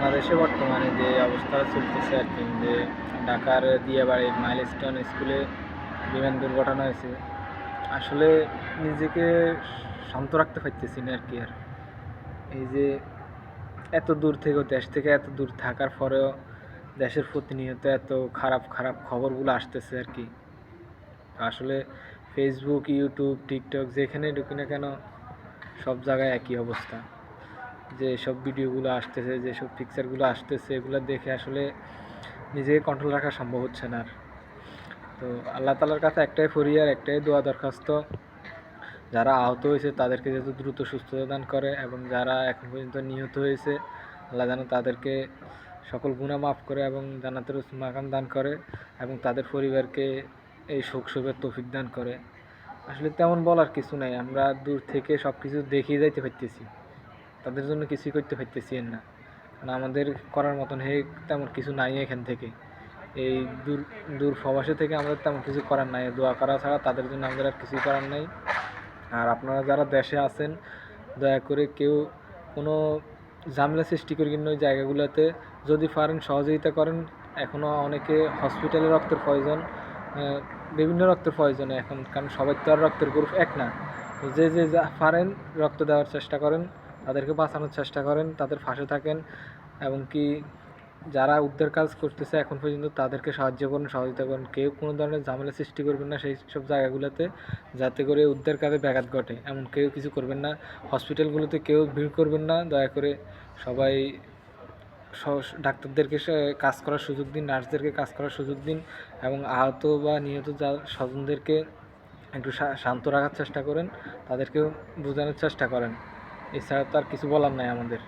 বাংলাদেশে বর্তমানে যে অবস্থা চলতেছে আর কি, যে ঢাকার দিয়াবাড়ির মাইলস্টোন স্কুলে বিমান দুর্ঘটনা হয়েছে। আসলে নিজেকে শান্ত রাখতে পারতেছি না আর কি। আর এই যে এত দূর থেকে, দেশ থেকে এত দূর থাকার পরেও দেশের প্রতিনিয়ত এত খারাপ খারাপ খবরগুলো আসতেছে আর কি। আসলে ফেসবুক, ইউটিউব, টিকটক যেখানে ঢুকি না কেন সব জায়গায় একই অবস্থা। যে সব ভিডিওগুলো আসতেছে, যেসব পিকচারগুলো আসতেছে, এগুলো দেখে আসলে নিজেকে কন্ট্রোল রাখা সম্ভব হচ্ছে না আর। তো আল্লাহ তালার কাছে একটাই ফরিয়াদ, একটাই দোয়া দরখাস্ত, যারা আহত হয়েছে তাদেরকে যত দ্রুত সুস্থতা দান করে, এবং যারা এখন পর্যন্ত নিহত হয়েছে আল্লাহ যেন তাদেরকে সকল গুনাহ মাফ করে এবং জান্নাতুল মাকাম দান করে, এবং তাদের পরিবারকে এই শোক শোকের তৌফিক দান করে। আসলে তেমন বলার কিছু নাই, আমরা দূর থেকে সব কিছু দেখিয়ে যাইতে পারতেছি, তাদের জন্য কিছুই করতে পারতেছি না। কারণ আমাদের করার মতন তেমন কিছু নাই এখান থেকে। এই দূর দূর প্রবাসে থেকে আমাদের তেমন কিছু করার নাই, দোয়া করা ছাড়া তাদের জন্য আমাদের আর কিছুই করার নাই। আর আপনারা যারা দেশে আছেন, দয়া করে কেউ কোনো ঝামেলা সৃষ্টি করেন না ওই জায়গাগুলোতে। যদি পারেন সহযোগিতা করেন। এখনও অনেকে হসপিটালে রক্তের প্রয়োজন, বিভিন্ন রক্তের প্রয়োজন এখন, কারণ সবাই তো আর রক্তের গ্রুপ এক না। তো যে যে যা পারেন রক্ত দেওয়ার চেষ্টা করেন, তাদেরকে বাঁচানোর চেষ্টা করেন, তাদের পাশে থাকেন। এবং কি যারা উদ্ধার কাজ করতেছে এখন পর্যন্ত তাদেরকে সাহায্য করুন, সহযোগিতা করুন। কেউ কোনো ধরনের ঝামেলা সৃষ্টি করবেন না সেই সব জায়গাগুলোতে, যাতে করে উদ্ধার কাজে ব্যাঘাত ঘটে এমন কেউ কিছু করবেন না। হসপিটালগুলোতে কেউ ভিড় করবেন না, দয়া করে। সবাই ডাক্তারদেরকে কাজ করার সুযোগ দিন, নার্সদেরকে কাজ করার সুযোগ দিন, এবং আহত বা নিহত স্বজনদেরকে একটু শান্ত রাখার চেষ্টা করেন, তাদেরকেও বোঝানোর চেষ্টা করেন। এছাড়া তো আর কিছু বলার নাই আমাদের।